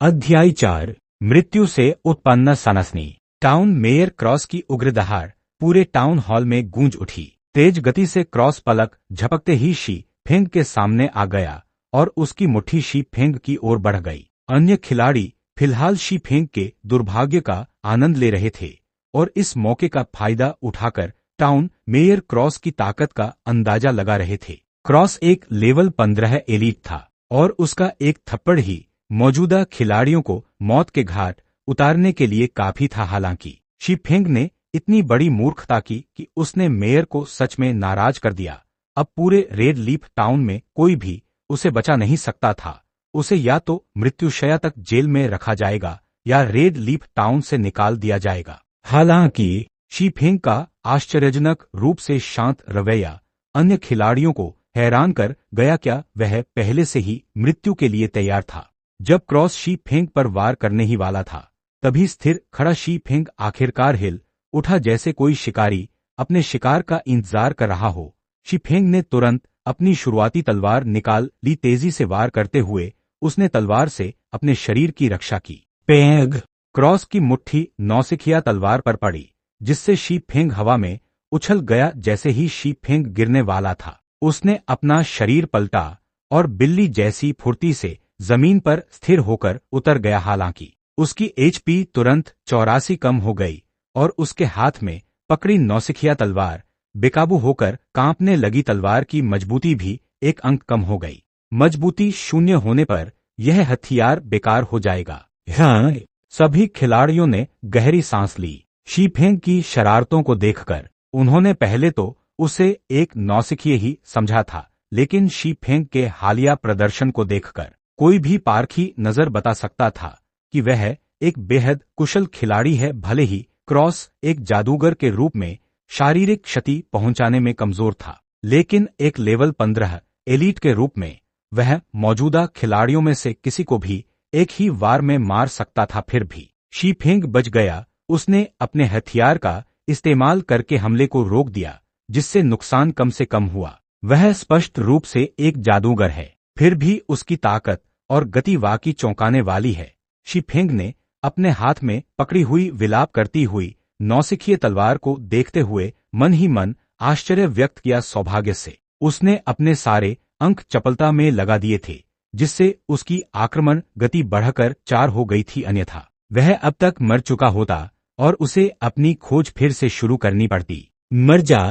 अध्याय 4 मृत्यु से उत्पन्न सनसनी। टाउन मेयर क्रॉस की उग्र दहाड़ पूरे टाउन हॉल में गूंज उठी। तेज गति से क्रॉस पलक झपकते ही शी फेंग के सामने आ गया और उसकी मुट्ठी शी फेंग की ओर बढ़ गई। अन्य खिलाड़ी फिलहाल शी फेंग के दुर्भाग्य का आनंद ले रहे थे और इस मौके का फायदा उठाकर टाउन मेयर क्रॉस की ताकत का अंदाजा लगा रहे थे। क्रॉस एक लेवल 15 एलीट था और उसका एक थप्पड़ ही मौजूदा खिलाड़ियों को मौत के घाट उतारने के लिए काफी था। हालांकि शी फेंग ने इतनी बड़ी मूर्खता की कि उसने मेयर को सच में नाराज कर दिया। अब पूरे रेड लीफ टाउन में कोई भी उसे बचा नहीं सकता था। उसे या तो मृत्युशया तक जेल में रखा जाएगा या रेड लीफ टाउन से निकाल दिया जाएगा। हालांकि शी फेंग का आश्चर्यजनक रूप से शांत रवैया अन्य खिलाड़ियों को हैरान कर गया। क्या वह पहले से ही मृत्यु के लिए तैयार था? जब क्रॉस शी फेंग पर वार करने ही वाला था, तभी स्थिर खड़ा शी फेंग आखिरकार हिल उठा जैसे कोई शिकारी अपने शिकार का इंतजार कर रहा हो। शी फेंग ने तुरंत अपनी शुरुआती तलवार निकाल ली। तेजी से वार करते हुए उसने तलवार से अपने शरीर की रक्षा की। पेंग! क्रॉस की मुट्ठी नौसिखिया तलवार पर पड़ी, जिससे शी फेंग हवा में उछल गया। जैसे ही शी फेंग गिरने वाला था, उसने अपना शरीर पलटा और बिल्ली जैसी फुर्ती से जमीन पर स्थिर होकर उतर गया। हालांकि उसकी एचपी तुरंत 84 कम हो गई और उसके हाथ में पकड़ी नौसिखिया तलवार बेकाबू होकर कांपने लगी। तलवार की मजबूती भी 1 अंक कम हो गई। मजबूती 0 होने पर यह हथियार बेकार हो जाएगा। हाँ, सभी खिलाड़ियों ने गहरी सांस ली। शी फेंग की शरारतों को देखकर उन्होंने पहले तो उसे एक नौसिखिए ही समझा था, लेकिन शी फेंग के हालिया प्रदर्शन को देखकर कोई भी पारखी नजर बता सकता था कि वह एक बेहद कुशल खिलाड़ी है। भले ही क्रॉस एक जादूगर के रूप में शारीरिक क्षति पहुंचाने में कमजोर था, लेकिन एक लेवल 15 एलीट के रूप में वह मौजूदा खिलाड़ियों में से किसी को भी एक ही वार में मार सकता था। फिर भी शी फेंग बच गया। उसने अपने हथियार का इस्तेमाल करके हमले को रोक दिया, जिससे नुकसान कम से कम हुआ। वह स्पष्ट रूप से एक जादूगर है, फिर भी उसकी ताकत और गति वाकई चौंकाने वाली है। शी फेंग ने अपने हाथ में पकड़ी हुई विलाप करती हुई नौसिखिए तलवार को देखते हुए मन ही मन आश्चर्य व्यक्त किया। सौभाग्य से उसने अपने सारे अंक चपलता में लगा दिए थे, जिससे उसकी आक्रमण गति बढ़कर 4 हो गई थी। अन्यथा वह अब तक मर चुका होता और उसे अपनी खोज फिर से शुरू करनी पड़ती। मर जा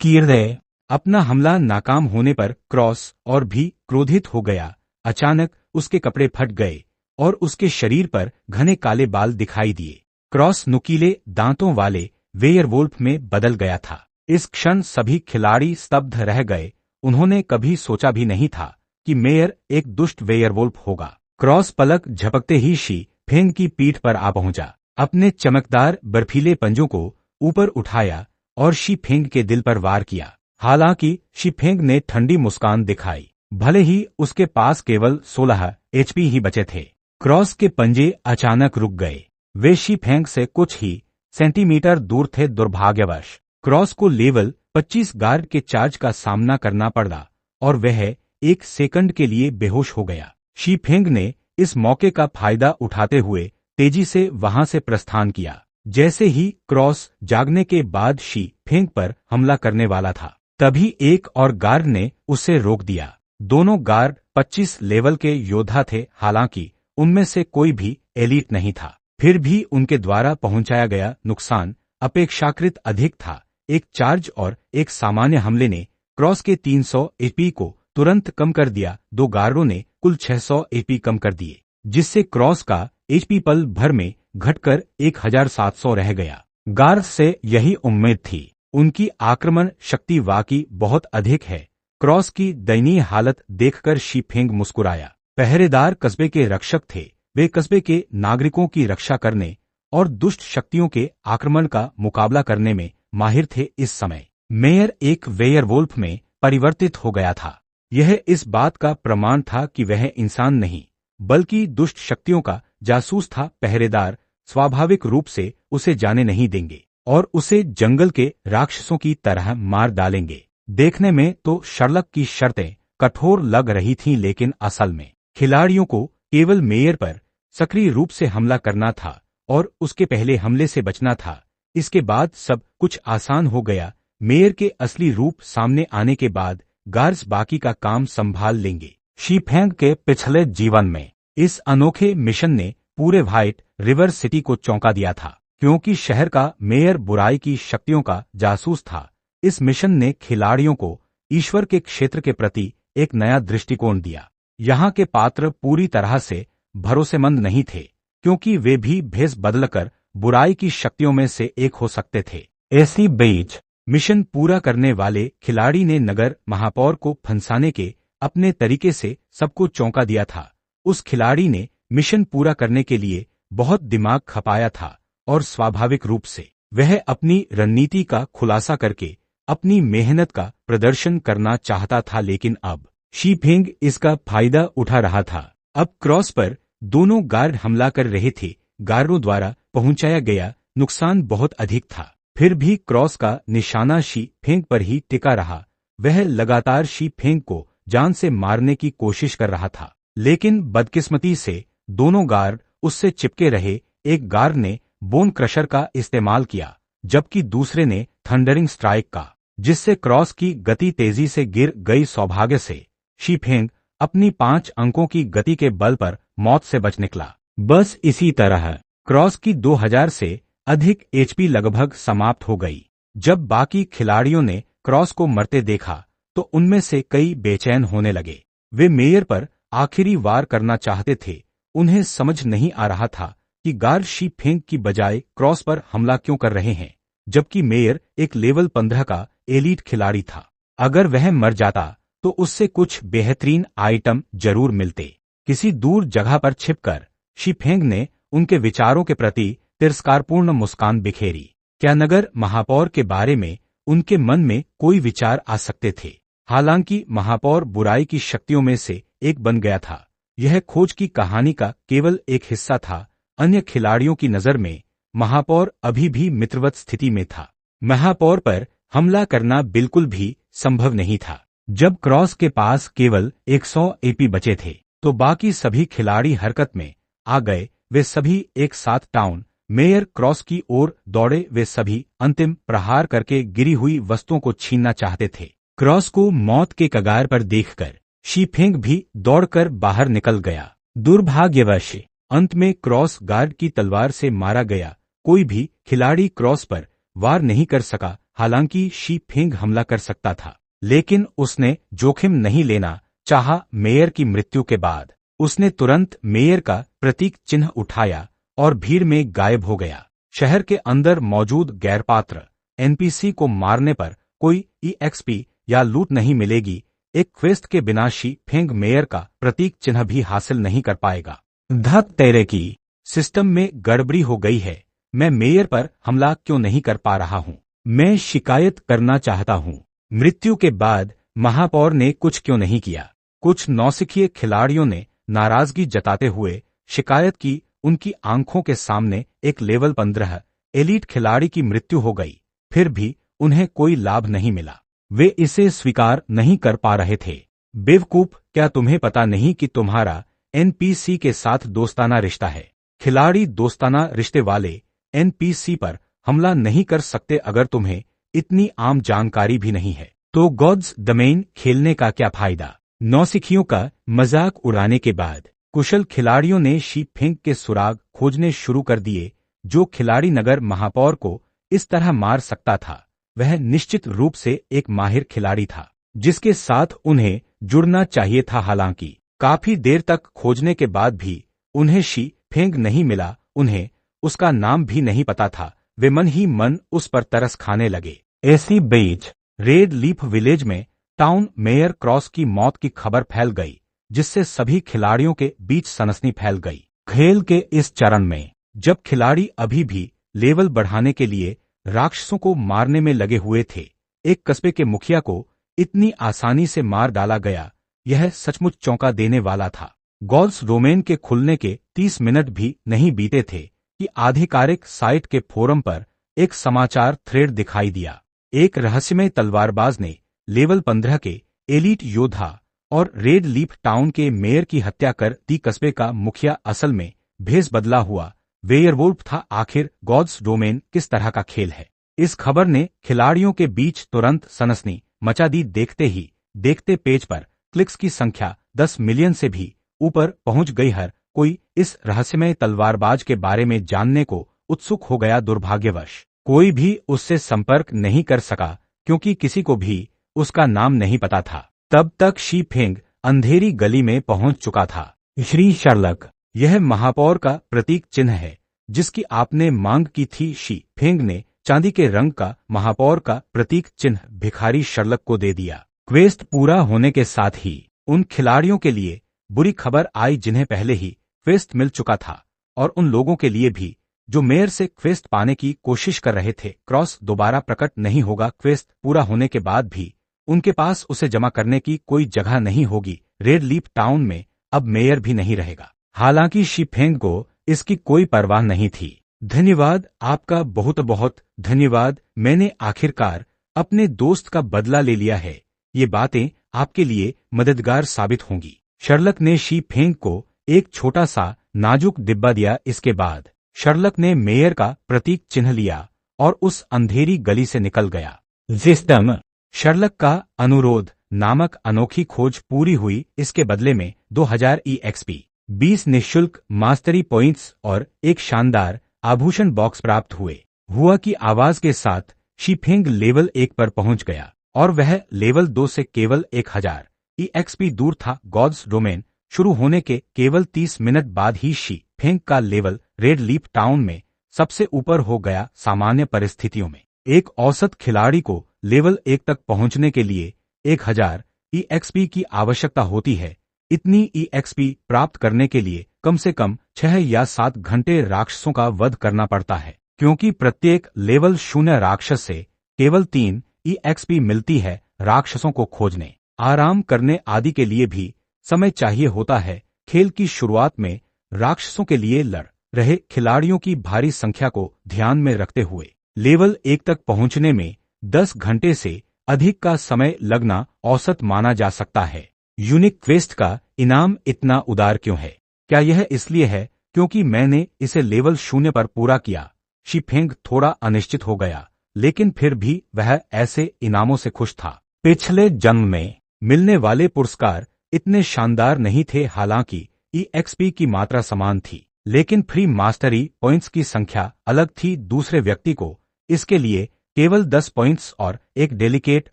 कीर्दय! अपना हमला नाकाम होने पर क्रॉस और भी क्रोधित हो गया। अचानक उसके कपड़े फट गए और उसके शरीर पर घने काले बाल दिखाई दिए। क्रॉस नुकीले दांतों वाले वेयरवुल्फ में बदल गया था। इस क्षण सभी खिलाड़ी स्तब्ध रह गए। उन्होंने कभी सोचा भी नहीं था कि मेयर एक दुष्ट वेयरवुल्फ होगा। क्रॉस पलक झपकते ही शी फेंग की पीठ पर आ पहुंचा, अपने चमकदार बर्फीले पंजों को ऊपर उठाया और शी फेंग के दिल पर वार किया। हालांकि शी फेंग ने ठंडी मुस्कान दिखाई। भले ही उसके पास केवल 16 एचपी ही बचे थे। क्रॉस के पंजे अचानक रुक गए। वे शी फेंग से कुछ ही सेंटीमीटर दूर थे। दुर्भाग्यवश क्रॉस को लेवल 25 गार्ड के चार्ज का सामना करना पड़ा और वह 1 सेकंड के लिए बेहोश हो गया। शी फेंग ने इस मौके का फायदा उठाते हुए तेजी से वहां से प्रस्थान किया। जैसे ही क्रॉस जागने के बाद शी फेंग पर हमला करने वाला था, तभी एक और गार्ड ने उसे रोक दिया। दोनों गार्ड 25 लेवल के योद्धा थे। हालांकि उनमें से कोई भी एलीट नहीं था, फिर भी उनके द्वारा पहुंचाया गया नुकसान अपेक्षाकृत अधिक था। एक चार्ज और एक सामान्य हमले ने क्रॉस के 300 एपी को तुरंत कम कर दिया। 2 गार्डों ने कुल 600 एपी कम कर दिए, जिससे क्रॉस का एचपी पल भर में घटकर 1700 रह गया। गार्ड से यही उम्मीद थी। उनकी आक्रमण शक्ति वाकई बहुत अधिक है। क्रॉस की दयनीय हालत देखकर शी फेंग मुस्कुराया। पहरेदार कस्बे के रक्षक थे। वे कस्बे के नागरिकों की रक्षा करने और दुष्ट शक्तियों के आक्रमण का मुकाबला करने में माहिर थे। इस समय मेयर एक वेयरवुल्फ में परिवर्तित हो गया था। यह इस बात का प्रमाण था कि वह इंसान नहीं, बल्कि दुष्ट शक्तियों का जासूस था। पहरेदार स्वाभाविक रूप से उसे जाने नहीं देंगे और उसे जंगल के राक्षसों की तरह मार डालेंगे। देखने में तो शर्लक की शर्तें कठोर लग रही थीं, लेकिन असल में खिलाड़ियों को केवल मेयर पर सक्रिय रूप से हमला करना था और उसके पहले हमले से बचना था। इसके बाद सब कुछ आसान हो गया। मेयर के असली रूप सामने आने के बाद गार्ड्स बाकी का काम संभाल लेंगे। शी फेंग के पिछले जीवन में इस अनोखे मिशन ने पूरे व्हाइट रिवर सिटी को चौंका दिया था, क्योंकि शहर का मेयर बुराई की शक्तियों का जासूस था। इस मिशन ने खिलाड़ियों को ईश्वर के क्षेत्र के प्रति एक नया दृष्टिकोण दिया। यहाँ के पात्र पूरी तरह से भरोसेमंद नहीं थे, क्योंकि वे भी भेष बदलकर बुराई की शक्तियों में से एक हो सकते थे। ऐसी बीच मिशन पूरा करने वाले खिलाड़ी ने नगर महापौर को फंसाने के अपने तरीके से सबको चौंका दिया था। उस खिलाड़ी ने मिशन पूरा करने के लिए बहुत दिमाग खपाया था और स्वाभाविक रूप से वह अपनी रणनीति का खुलासा करके अपनी मेहनत का प्रदर्शन करना चाहता था, लेकिन अब शी फेंग इसका फायदा उठा रहा था। अब क्रॉस पर दोनों गार्ड हमला कर रहे थे। गार्डों द्वारा पहुंचाया गया नुकसान बहुत अधिक था, फिर भी क्रॉस का निशाना शी फेंग पर ही टिका रहा। वह लगातार शी फेंग को जान से मारने की कोशिश कर रहा था, लेकिन बदकिस्मती से दोनों गार्ड उससे चिपके रहे। एक गार्ड ने बोन क्रशर का इस्तेमाल किया, जबकि दूसरे ने थंडरिंग स्ट्राइक का, जिससे क्रॉस की गति तेजी से गिर गई। सौभाग्य से शी फेंग अपनी 5 अंकों की गति के बल पर मौत से बच निकला। बस इसी तरह क्रॉस की 2000 से अधिक एचपी लगभग समाप्त हो गई। जब बाकी खिलाड़ियों ने क्रॉस को मरते देखा तो उनमें से कई बेचैन होने लगे। वे मेयर पर आखिरी वार करना चाहते थे। उन्हें समझ नहीं आ रहा था कि गार्ड शी फेंग की बजाय क्रॉस पर हमला क्यों कर रहे हैं, जबकि मेयर एक लेवल 15 का एलीट खिलाड़ी था। अगर वह मर जाता तो उससे कुछ बेहतरीन आइटम जरूर मिलते। किसी दूर जगह पर छिपकर शी फेंग ने उनके विचारों के प्रति तिरस्कारपूर्ण मुस्कान बिखेरी। क्या नगर महापौर के बारे में उनके मन में कोई विचार आ सकते थे? हालांकि महापौर बुराई की शक्तियों में से एक बन गया था। यह खोज की कहानी का केवल एक हिस्सा था। अन्य खिलाड़ियों की नजर में महापौर अभी भी मित्रवत स्थिति में था। महापौर पर हमला करना बिल्कुल भी संभव नहीं था। जब क्रॉस के पास केवल 100 एपी बचे थे तो बाकी सभी खिलाड़ी हरकत में आ गए। वे सभी एक साथ टाउन मेयर क्रॉस की ओर दौड़े। वे सभी अंतिम प्रहार करके गिरी हुई वस्तुओं को छीनना चाहते थे। क्रॉस को मौत के कगार पर देखकर शी फेंग भी दौड़कर बाहर निकल गया। दुर्भाग्यवश अंत में क्रॉस गार्ड की तलवार से मारा गया। कोई भी खिलाड़ी क्रॉस पर वार नहीं कर सका। हालांकि शी फेंग हमला कर सकता था, लेकिन उसने जोखिम नहीं लेना चाहा। मेयर की मृत्यु के बाद उसने तुरंत मेयर का प्रतीक चिन्ह उठाया और भीड़ में गायब हो गया। शहर के अंदर मौजूद गैरपात्र एनपीसी को मारने पर कोई ईएक्सपी या लूट नहीं मिलेगी। एक क्वेस्ट के बिना शी फेंग मेयर का प्रतीक चिन्ह भी हासिल नहीं कर पाएगा। धत तेरे की सिस्टम में गड़बड़ी हो गई है। मैं मेयर पर हमला क्यों नहीं कर पा रहा हूँ? मैं शिकायत करना चाहता हूँ। मृत्यु के बाद महापौर ने कुछ क्यों नहीं किया? कुछ नौसिखिए खिलाड़ियों ने नाराजगी जताते हुए शिकायत की। उनकी आंखों के सामने एक लेवल 15 एलीट खिलाड़ी की मृत्यु हो गई, फिर भी उन्हें कोई लाभ नहीं मिला। वे इसे स्वीकार नहीं कर पा रहे थे। बेवकूफ, क्या तुम्हें पता नहीं कि तुम्हारा एनपीसी के साथ दोस्ताना रिश्ता है? खिलाड़ी दोस्ताना रिश्ते वाले एनपीसी पर हमला नहीं कर सकते। अगर तुम्हें इतनी आम जानकारी भी नहीं है तो गॉड्स डोमेन खेलने का क्या फायदा? नौसिखियों का मजाक उड़ाने के बाद कुशल खिलाड़ियों ने शी फेंग के सुराग खोजने शुरू कर दिए। जो खिलाड़ी नगर महापौर को इस तरह मार सकता था वह निश्चित रूप से एक माहिर खिलाड़ी था, जिसके साथ उन्हें जुड़ना चाहिए था। हालांकि काफी देर तक खोजने के बाद भी उन्हें शी फेंग नहीं मिला। उन्हें उसका नाम भी नहीं पता था। वे मन ही मन उस पर तरस खाने लगे। ऐसी बीच रेड लीफ विलेज में टाउन मेयर क्रॉस की मौत की खबर फैल गई, जिससे सभी खिलाड़ियों के बीच सनसनी फैल गई। खेल के इस चरण में जब खिलाड़ी अभी भी लेवल बढ़ाने के लिए राक्षसों को मारने में लगे हुए थे, एक कस्बे के मुखिया को इतनी आसानी से मार डाला गया। यह सचमुच चौंका देने वाला था। गॉल्स डोमेन के खुलने के 30 मिनट भी नहीं बीते थे कि आधिकारिक साइट के फोरम पर एक समाचार थ्रेड दिखाई दिया। एक रहस्यमय तलवारबाज ने लेवल 15 के एलीट योद्धा और रेड लीफ टाउन के मेयर की हत्या कर दी। कस्बे का मुखिया असल में भेस बदला हुआ वेयरवुल्फ था। आखिर गॉड्स डोमेन किस तरह का खेल है? इस खबर ने खिलाड़ियों के बीच तुरंत सनसनी मचा दी। देखते ही देखते पेज पर क्लिक्स की संख्या 10 मिलियन से भी ऊपर पहुंच गई। हर कोई इस रहस्यमय तलवारबाज के बारे में जानने को उत्सुक हो गया। दुर्भाग्यवश कोई भी उससे संपर्क नहीं कर सका क्योंकि किसी को भी उसका नाम नहीं पता था। तब तक शी फेंग अंधेरी गली में पहुंच चुका था। श्री शर्लक, यह महापौर का प्रतीक चिन्ह है जिसकी आपने मांग की थी। शी फेंग ने चांदी के रंग का महापौर का प्रतीक चिन्ह भिखारी शर्लक को दे दिया। क्वेस्ट पूरा होने के साथ ही उन खिलाड़ियों के लिए बुरी खबर आई जिन्हें पहले ही क्वेस्ट मिल चुका था, और उन लोगों के लिए भी जो मेयर से क्वेस्ट पाने की कोशिश कर रहे थे। क्रॉस दोबारा प्रकट नहीं होगा। क्वेस्ट पूरा होने के बाद भी उनके पास उसे जमा करने की कोई जगह नहीं होगी। रेड लीफ टाउन में अब मेयर भी नहीं रहेगा। हालांकि शी फेंग को इसकी कोई परवाह नहीं थी। धन्यवाद, आपका बहुत बहुत धन्यवाद। मैंने आखिरकार अपने दोस्त का बदला ले लिया है। ये बातें आपके लिए मददगार साबित होंगी। शर्लक ने शी फेंग को एक छोटा सा नाजुक डिब्बा दिया। इसके बाद शर्लक ने मेयर का प्रतीक चिन्ह लिया और उस अंधेरी गली से निकल गया। सिस्टम शर्लक का अनुरोध नामक अनोखी खोज पूरी हुई। इसके बदले में 2000 EXP, 20 निःशुल्क मास्टरी पॉइंट्स और एक शानदार आभूषण बॉक्स प्राप्त हुआ की आवाज के साथ शी फेंग लेवल 1 पर पहुंच गया और वह लेवल 2 से केवल 1000 EXP दूर था। गॉड्स डोमेन शुरू होने के केवल 30 मिनट बाद ही शी फेंग का लेवल रेड लीफ टाउन में सबसे ऊपर हो गया। सामान्य परिस्थितियों में एक औसत खिलाड़ी को लेवल 1 तक पहुंचने के लिए 1000 EXP की आवश्यकता होती है। इतनी EXP प्राप्त करने के लिए कम से कम 6 या 7 घंटे राक्षसों का वध करना पड़ता है। क्योंकि प्रत्येक लेवल 0 राक्षस से केवल 3 EXP मिलती है। राक्षसों को खोजने, आराम करने आदि के लिए भी समय चाहिए होता है। खेल की शुरुआत में राक्षसों के लिए लड़ रहे खिलाड़ियों की भारी संख्या को ध्यान में रखते हुए लेवल 1 तक पहुंचने में 10 घंटे से अधिक का समय लगना औसत माना जा सकता है। यूनिक क्वेस्ट का इनाम इतना उदार क्यों है? क्या यह इसलिए है क्योंकि मैंने इसे लेवल 0 पर पूरा किया? शी फेंग थोड़ा अनिश्चित हो गया, लेकिन फिर भी वह ऐसे इनामों से खुश था। पिछले जन्म में मिलने वाले पुरस्कार इतने शानदार नहीं थे। हालांकि EXP की मात्रा समान थी, लेकिन फ्री मास्टरी पॉइंट्स की संख्या अलग थी। दूसरे व्यक्ति को इसके लिए केवल 10 पॉइंट्स और एक डेलिकेट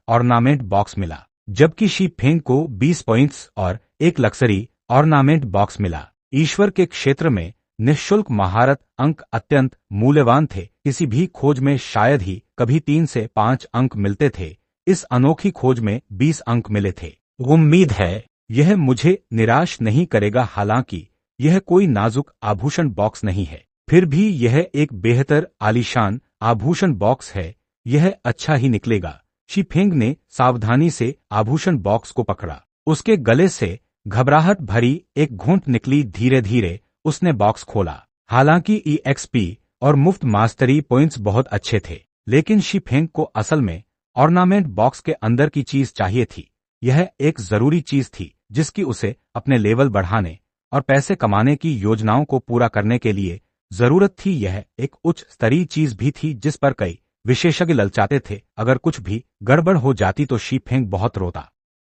ऑर्नामेंट बॉक्स मिला, जबकि शी फेंग को 20 पॉइंट्स और एक लक्सरी ऑर्नामेंट बॉक्स मिला। ईश्वर के क्षेत्र में निःशुल्क महारत अंक अत्यंत मूल्यवान थे। किसी भी खोज में शायद ही कभी 3 से 5 अंक मिलते थे। इस अनोखी खोज में 20 अंक मिले थे। उम्मीद है यह मुझे निराश नहीं करेगा। हालांकि यह कोई नाजुक आभूषण बॉक्स नहीं है, फिर भी यह एक बेहतर आलीशान आभूषण बॉक्स है। यह अच्छा ही निकलेगा। शी फेंग ने सावधानी से आभूषण बॉक्स को पकड़ा। उसके गले से घबराहट भरी एक घूंट निकली। धीरे धीरे उसने बॉक्स खोला। हालांकि EXP और मुफ्त मास्टरी पॉइंट्स बहुत अच्छे थे, लेकिन शी फेंग को असल में ऑर्नामेंट बॉक्स के अंदर की चीज चाहिए थी। यह एक जरूरी चीज थी जिसकी उसे अपने लेवल बढ़ाने और पैसे कमाने की योजनाओं को पूरा करने के लिए जरूरत थी। यह एक उच्च स्तरीय चीज भी थी जिस पर कई विशेषज्ञ ललचाते थे। अगर कुछ भी गड़बड़ हो जाती तो शी फेंग बहुत रोता।